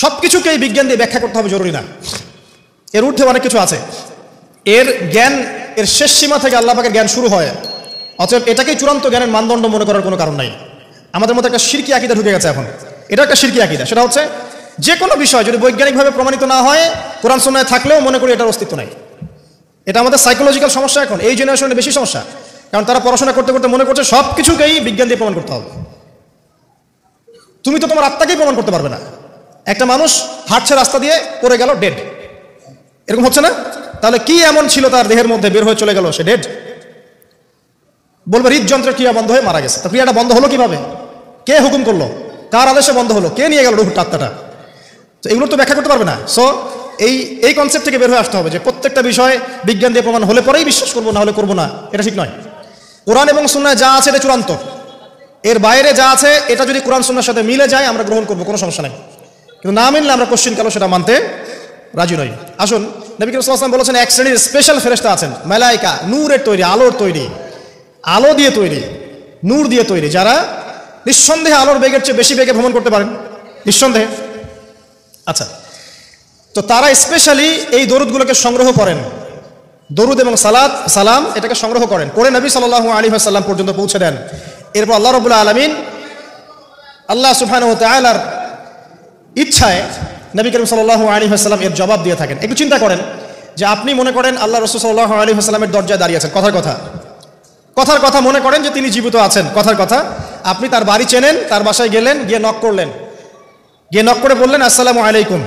সব কিছুকেই বিজ্ঞান দিয়ে ব্যাখ্যা করতে হবে জরুরি না, এর ঊর্ধ্বে অনেক কিছু আছে। এর জ্ঞান এর শেষ সীমা থেকে আল্লাহ পাকের জ্ঞান শুরু হয়। অতএব এটাকেই চূড়ান্ত জ্ঞানের মানদণ্ড মনে করার কোনো কারণ নাই। আমাদের মধ্যে একটা শিরকি আকীদা ঢুকে গেছে এখন। এটা একটা শিরকি আকীদা, সেটা হচ্ছে যে কোনো বিষয় যদি বৈজ্ঞানিকভাবে প্রমাণিত না হয়, কোরআন সুন্নাহয় থাকলেও মনে করি এটার অস্তিত্ব নাই। এটা আমাদের সাইকোলজিক্যাল সমস্যা, এখন এই জেনারেশনের বেশি সমস্যা। কারণ তারা পড়াশোনা করতে করতে মনে করছে সব কিছুকেই বিজ্ঞান দিয়ে প্রমাণ করতে হবে। তুমি তো তোমার আত্মাকেই প্রমাণ করতে পারবে না। একটা মানুষ হাঁটছে রাস্তা দিয়ে, পড়ে গেল, ডেড, এরকম হচ্ছে না? তাহলে কি এমন ছিল তার দেহের মধ্যে, বের হয়ে চলে গেল, সে ডেড? বলবে হৃদযন্ত্রের ক্রিয়া বন্ধ হয়ে মারা গেছে। তো ক্রিয়াটা বন্ধ হলো কিভাবে? কে হুকুম করলো? কার আদেশে বন্ধ হলো? কে নিয়ে গেল রুহুর আত্মাটা? তো এগুলো তো ব্যাখ্যা করতে পারবে না। সো এই কনসেপ্ট থেকে বের হয়ে আসতে হবে যে প্রত্যেকটা বিষয় বিজ্ঞান দিয়ে প্রমাণ হলে পরেই বিশ্বাস করবো, না হলে করবো না, এটা ঠিক নয়। কোরআন এবং সুন্নাহ যা আছে এটা চূড়ান্ত, এর বাইরে যা আছে এটা যদি কোরআন সুন্নাহর সাথে মিলে যায় আমরা গ্রহণ করবো, কোনো সমস্যা নেই। কিন্তু না মিললে আমরা কোশ্চিন কালো সেটা মানতে রাজি নই। আসুন, নবী করিম সাল্লাল্লাহু আলাইহি ওয়াসাল্লাম বলেছেন এক শ্রেণীর স্পেশাল ফেরেশতা আছেন, মালায়েকা, নূরের তৈরি, আলোর তৈরি, আলো দিয়ে তৈরি, নূর দিয়ে তৈরি, যারা নিঃসন্দেহে আলোর বেগের চেয়ে বেশি বেগে ভ্রমণ করতে পারেন, নিঃসন্দেহে। আচ্ছা, তো তারা স্পেশালি এই দরুদগুলোকে সংগ্রহ করেন, দরুদ এবং সালাম এটাকে সংগ্রহ করেন, করে নবী সাল্লাল্লাহু আলাইহি ওয়াসাল্লাম পর্যন্ত পৌঁছে দেন। এরপর আল্লাহ রাব্বুল আলামিন, আল্লাহ সুবহানাহু ওয়া তাআলার ইচ্ছায় নবী করিম সাল্লাল্লাহু আলাইহি ওয়াসাল্লাম এর জবাব দিয়ে থাকেন। একটু চিন্তা করেন যে আপনি মনে করেন আল্লাহ রাসূল সাল্লাল্লাহু আলাইহি ওয়াসাল্লামের দরজায় দাঁড়িয়ে আছেন, কথার কথা মনে করেন যে তিনি জীবিত আছেন, কথার কথা। আপনি তার বাড়ি চেনেন, তার বাসায় গেলেন, গিয়ে নক করলেন, গিয়ে নক করে বললেন আসসালামু আলাইকুম।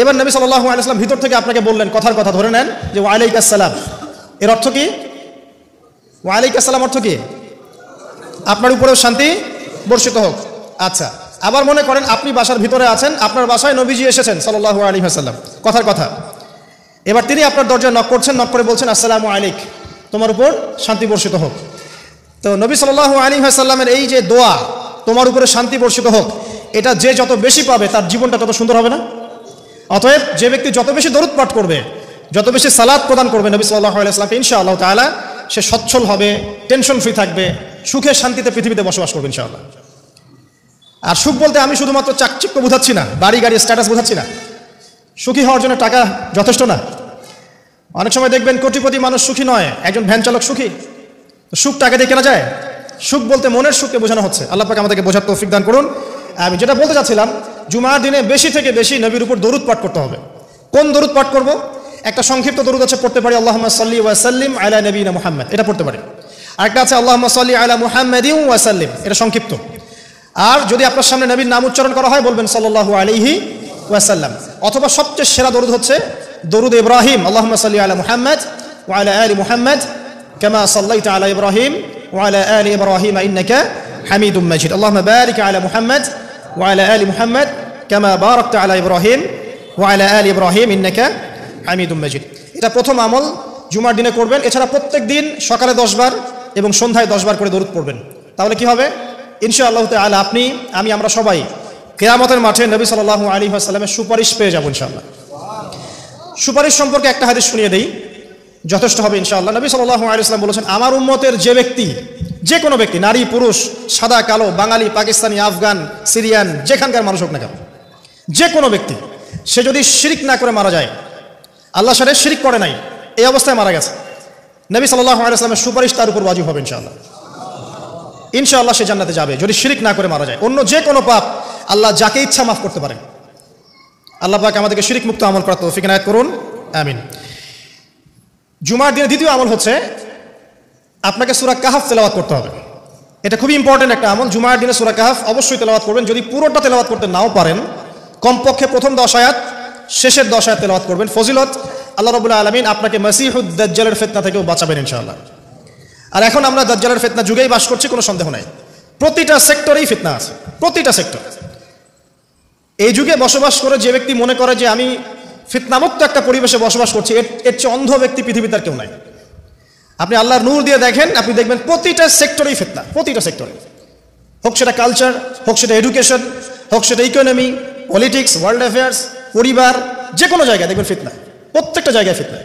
এবার নবী সাল্লাল্লাহু আলাইহি ওয়াসাল্লাম ভিতর থেকে আপনাকে বললেন, কথার কথা ধরে নেন যে ওয়ালাইকুম আসসালাম। এর অর্থ কি? ওয়ালাইকুম আসসালাম অর্থ কি? আপনার উপরেও শান্তি বর্ষিত হোক। আচ্ছা, আবার মনে করেন আপনি বাসার ভিতরে আছেন, আপনার বাসায় নবীজি এসেছেন সাল্লাল্লাহু আলাইহি ওয়াসাল্লাম, কথার কথা। এবার তিনি আপনার দরজায় নক করছেন, নক করে বলছেন আসসালামু আলাইক, তোমার উপর শান্তি বর্ষিত হোক। তো নবী সাল্লাল্লাহু আলাইহি ওয়াসাল্লামের এই যে দোয়া, তোমার উপরে শান্তি বর্ষিত হোক, এটা যে যত বেশি পাবে তার জীবনটা তত সুন্দর হবে না? অতএব যে ব্যক্তি যত বেশি দরুদ পাঠ করবে, যত বেশি সালাত প্রদান করবে নবী সাল্লাল্লাহু আলাইহি ওয়াসাল্লামকে, ইনশাআল্লাহ তাআলা সে সচ্ছল হবে, টেনশন ফ্রি থাকবে, সুখে শান্তিতে পৃথিবীতে বসবাস করবে ইনশাআল্লাহ। আর সুখ বলতে আমি শুধুমাত্র চাকচিক্য বোঝাচ্ছি না, বাড়ি গাড়ি স্ট্যাটাস বোঝাচ্ছি না। সুখী হওয়ার জন্য টাকা যথেষ্ট না। অনেক সময় দেখবেন কোটিপতি মানুষ সুখী নয়, একজন ভ্যান চালক সুখী। সুখ টাকা দিয়ে কেনা যায়? সুখ বলতে মনের সুখকে বোঝানো হচ্ছে। আল্লাহ পাক আমাদেরকে বোঝার তৌফিক দান করুন। আমি যেটা বলতে চাচ্ছিলাম, জুমার দিনে বেশি থেকে বেশি নবীর উপর দরুদ পাঠ করতে হবে। কোন দরুদ পাঠ করব? একটা সংক্ষিপ্ত দরুদ আছে, পড়তে পারি আল্লাহুম্মা সাল্লি ওয়া সাল্লিম আলা নবিয়িনা মুহাম্মদ, এটা পড়তে পারি। আরেকটা আছে আল্লাহুম্মা সাল্লি আলা মুহাম্মাদিন ওয়া সাল্লিম, এটা সংক্ষিপ্ত। আর যদি আপনার সামনে নবীর নাম উচ্চারণ করা হয় বলবেন সাল্লাল্লাহু আলাইহি ওয়া সাল্লাম। অথবা সবচেয়ে সেরা দরুদ হচ্ছে দরুদ ইব্রাহিম, আল্লাহুম্মা সাল্লি আলা মুহাম্মদ ওয়া আলা আলি মুহাম্মদ কামা সাল্লাইতা আলা ইব্রাহিম ওয়া আলা আলি ইব্রাহিম ইন্নাকা হামিদুম মাজিদ। আল্লাহুম্মা বারিক আলা মুহাম্মদ ওয়া আলা আলি মুহাম্মদ কামা বারাকতা আলা ইব্রাহিম ওয়া আলা আলি ইব্রাহিম ইন্নাকা হামিদুম মাজিদ। এটা প্রথম আমল, জুমার দিনে করবেন। এছাড়া প্রত্যেক দিন সকালে 10 বার এবং সন্ধ্যায় 10 বার করে দরুদ পড়বেন। তাহলে কি হবে? ইনশাআল্লাহ তাআলা আপনি, আমি, আমরা সবাই কিয়ামতের মাঠে নবী সাল্লাল্লাহু আলাইহি ওয়াসাল্লামের সুপারিশ পেয়ে যাব ইনশাআল্লাহ। সুপারিশ সম্পর্কে একটা হাদিস শুনিয়ে দেই, যথেষ্ট হবে ইনশাআল্লাহ। নবী সাল্লাল্লাহু আলাইহি ওয়াসাল্লাম বলেছেন, আমার উম্মতের যে ব্যক্তি, যে কোনো ব্যক্তি, নারী পুরুষ, সাদা কালো, বাঙালি পাকিস্তানি আফগান সিরিয়ান, যেখানকার মানুষ হোক না কেন, যে কোনো ব্যক্তি, সে যদি শিরক না করে মারা যায়, আল্লাহর সাথে শিরক করে নাই, এই অবস্থায় মারা গেছে, নবী সাল্লাল্লাহু আলাইহি ওয়াসাল্লামের সুপারিশ তার উপর ওয়াজিব হবে ইনশাআল্লাহ। ইনশাআল্লাহ সে জান্নাতে যাবে যদি শিরক না করে মারা যায়। অন্য যে কোনো পাপ আল্লাহ যাকে ইচ্ছা মাফ করতে পারেন। আল্লাহ পাক আমাদেরকে শিরক মুক্ত আমল করার তৌফিক ইনায়াত করুন, আমিন। জুমার দিনে দ্বিতীয় আমল হচ্ছে আপনাকে সূরা কাহফ তেলাওয়াত করতে হবে। এটা খুবই ইম্পর্টেন্ট একটা আমল। জুমার দিনে সূরা কাহফ অবশ্যই তেলাওয়াত করবেন। যদি পুরোটা তেলাওয়াত করতে নাও পারেন, কমপক্ষে প্রথম 10 আয়াত, শেষের 10 আয়াত তেলাওয়াত করবেন। ফজিলত, আল্লাহ রাব্বুল আলামিন আপনাকে মাসিহুদ দাজ্জালের ফিতনা থেকেও বাঁচাবেন ইনশাআল্লাহ। আর এখন আমরা দাজ্জালের ফিতনা যুগেই বাস করছি, কোনো সন্দেহ নাই। প্রতিটা সেক্টরেই ফিতনা আছে, প্রতিটা সেক্টর। এই যুগে বসবাস করে যে ব্যক্তি মনে করে যে আমি ফিতনামুক্ত একটা পরিবেশে বসবাস করছি, এর চেয়ে অন্ধ ব্যক্তি পৃথিবীতে আর কেউ নাই। আপনি আল্লাহর নূর দিয়ে দেখেন, আপনি দেখবেন প্রতিটা সেক্টরেই ফিতনা, প্রতিটা সেক্টরে। হোক সেটা কালচার, হোক সেটা এডুকেশন, হোক সেটা ইকোনমি, পলিটিক্স, ওয়ার্ল্ড অ্যাফেয়ার্স, পরিবার, যে কোনো জায়গায় দেখবেন ফিতনা, প্রত্যেকটা জায়গায় ফিতনা।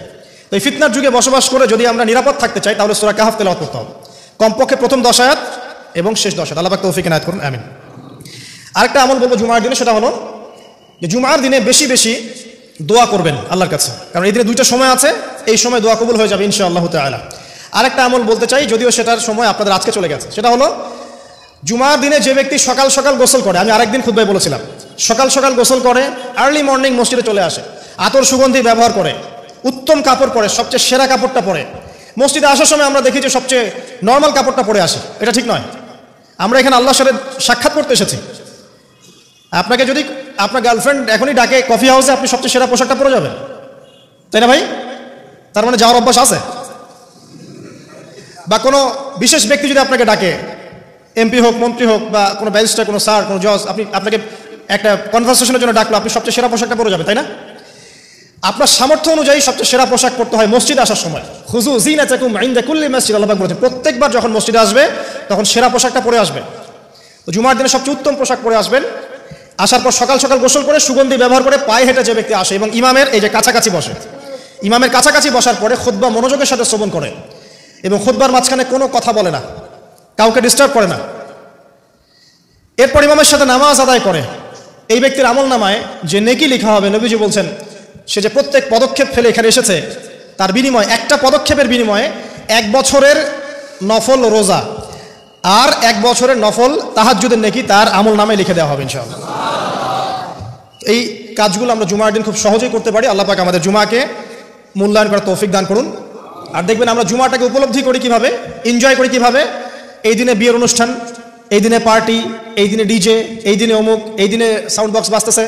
তো এই ফিতনার যুগে বসবাস করে যদি আমরা নিরাপদ থাকতে চাই, তাহলে সূরা কাহফ তেলাওয়াত করতে হবে, কমপক্ষে প্রথম 10 আয়াত এবং শেষ 10 আয়াত। আল্লাহ পাক তৌফিক ইনায়াত করুন, আমিন। আরেকটা আমল বলবো জুমার দিনে, সেটা হলো যে জুমার দিনে বেশি বেশি দোয়া করবেন আল্লাহর কাছে, কারণ এই দিনে দুইটা সময় আছে, এই সময় দোয়া কবুল হয়ে যাবে ইনশাআল্লাহ তাআলা। আরেকটা আমল বলতে চাই, যদিও সেটার সময় আপনাদের আজকে চলে গেছে, সেটা হলো জুমার দিনে যে ব্যক্তি সকাল সকাল গোসল করে, আমি আরেকদিন খুতবায় বলেছিলাম, সকাল সকাল গোসল করে, আর্লি মর্নিং মসজিদে চলে আসে, আতর সুগন্ধি ব্যবহার করে, উত্তম কাপড় পরে, সবচেয়ে সেরা কাপড়টা পরে, মসজিদে আসার সময় আমরা দেখি যে সবচেয়ে নর্মাল কাপড়টা পরে আসে, এটা ঠিক নয়। আমরা এখানে আল্লাহর সাথে সাক্ষাৎ করতে এসেছি। আপনাকে যদি আপনার গার্লফ্রেন্ড এখনই ডাকে কফি হাউসে, আপনি সবচেয়ে সেরা পোশাকটা পরে যাবেন, তাই না ভাই? তার মানে যাওয়ার অভ্যাস আছে। বা কোনো বিশেষ ব্যক্তি যদি আপনাকে ডাকে, এমপি হোক, মন্ত্রী হোক, বা কোনো ব্যারিস্টার, কোনো স্যার, কোনো জজ, আপনাকে একটা কনভারসেশনের জন্য ডাকলো, আপনি সবচেয়ে সেরা পোশাকটা পরে যাবেন, তাই না? আপনার সামর্থ্য অনুযায়ী সবচেয়ে সেরা পোশাক পরতে হয় মসজিদে আসার সময়। খুযু যিনাতাকুম ইনদা কুল্লি মসজিদ, আল্লাহ পাক বলেছেন প্রত্যেকবার যখন মসজিদে আসবে তখন সেরা পোশাকটা পরে আসবে। তো জুমার দিনে সবচেয়ে উত্তম পোশাক পরে আসবেন। আসার পর সকাল সকাল গোসল করে সুগন্ধি ব্যবহার করে পায়ে হেঁটে যে ব্যক্তি আসে এবং ইমামের এই যে কাছাকাছি বসে, ইমামের কাছাকাছি বসার পরে খুতবা মনোযোগের সাথে শ্রবণ করে এবং খুতবার মাঝখানে কোনো কথা বলে না, কাউকে ডিস্টার্ব করে না, এরপর ইমামের সাথে নামাজ আদায় করে, এই ব্যক্তির আমল নামায় যে নেকি লেখা হবে, নবীজি বলছেন সে যে প্রত্যেক পদক্ষেপ ফেলে এখানে এসেছে তার বিনিময়ে, একটা পদক্ষেপের বিনিময়ে 1 বছরের নফল রোজা আর 1 বছরের নফল তাহাজ্জুদের নেকি তার আমল নামায় লিখে দেওয়া হবে ইনশাআল্লাহ। এই কাজগুলো আমরা জুমার দিন খুব সহজেই করতে পারি। আল্লাহ পাক আমাদের জুমাকে মূল্যায়ন করার তৌফিক দান করুন। আর দেখবেন আমরা জুমাটাকে উপলব্ধি করি কিভাবে, এনজয় করি কিভাবে। এই দিনে বিয়ের অনুষ্ঠান, এই দিনে পার্টি, এই দিনে ডিজে, এই দিনে অমুক, এই দিনে সাউন্ড বক্স বাজতেছে,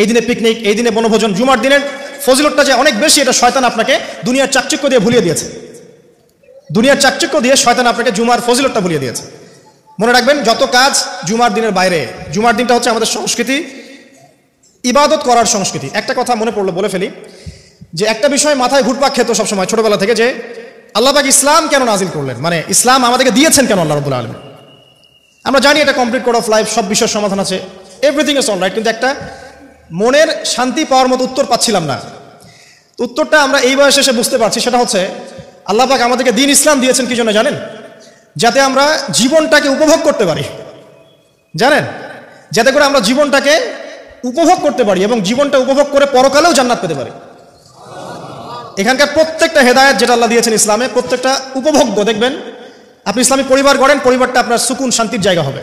এই দিনে পিকনিক, এই দিনে বনভোজন। জুমার দিনের ফজিলতটা যে অনেক বেশি, এটা শয়তান আপনাকে দুনিয়ার চাকচিক্য দিয়ে ভুলিয়ে দিয়েছে। দুনিয়ার চাকচিক্য দিয়ে শয়তান আপনাকে জুমার ফজিলতটা ভুলিয়ে দিয়েছে। মনে রাখবেন যত কাজ জুমার দিনের বাইরে, জুমার দিনটা হচ্ছে আমাদের সংস্কৃতি, ইবাদত করার সংস্কৃতি। একটা কথা মনে পড়লো, বলে ফেলি, যে একটা বিষয় মাথায় ঘুরপাক খেত সবসময় ছোটবেলা থেকে, যে আল্লাহ পাক ইসলাম কেন নাজিল করলেন, মানে ইসলাম আমাদেরকে দিয়েছেন কেন আল্লাহ রাব্বুল আলামিন। আমরা জানি এটা কমপ্লিট কোড অফ লাইফ, সব বিষয়ের সমাধান আছে, এভরিথিং ইজ অলরাইট, কিন্তু একটা মনের শান্তি পাওয়ার মতো উত্তর পাচ্ছিলাম না। উত্তরটা আমরা এই বয়সে এসে বুঝতে পারছি, সেটা হচ্ছে আল্লাহ পাক আমাদেরকে দ্বীন ইসলাম দিয়েছেন কি জন্য জানেন? যাতে আমরা জীবনটাকে উপভোগ করতে পারি, জানেন, যাতে করে আমরা জীবনটাকে উপভোগ করতে পারি এবং জীবনটা উপভোগ করে পরকালেও জান্নাত পেতে পারি। এখানকার প্রত্যেকটা হেদায়েত যেটা আল্লাহ দিয়েছেন ইসলামে, প্রত্যেকটা উপভোগ্য। দেখবেন আপনি ইসলামী পরিবার গড়েন, পরিবারটা আপনার সুকুন শান্তির জায়গা হবে।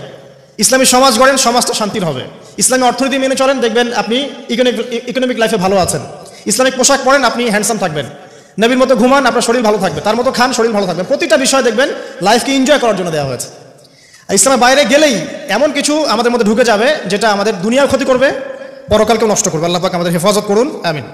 ইসলামী সমাজ গড়েন, সমাজটা শান্তির হবে। ইসলামী অর্থনীতি মেনে চলেন, দেখবেন আপনি ইকোনমিক লাইফে ভালো আছেন। ইসলামিক পোশাক পরেন, আপনি হ্যান্ডসাম থাকবেন। নবীর মতো ঘুমান, আপনার শরীর ভালো থাকবে। তার মতো খান, শরীর ভালো থাকবে। প্রতিটা বিষয় দেখবেন লাইফকে এনজয় করার জন্য দেওয়া হয়েছে। আর ইসলামের বাইরে গেলেই এমন কিছু আমাদের মধ্যে ঢুকে যাবে যেটা আমাদের দুনিয়ার ক্ষতি করবে, পরকালকেও নষ্ট করবে। আল্লাহ পাক আমাদের হেফাজত করুন, আমিন।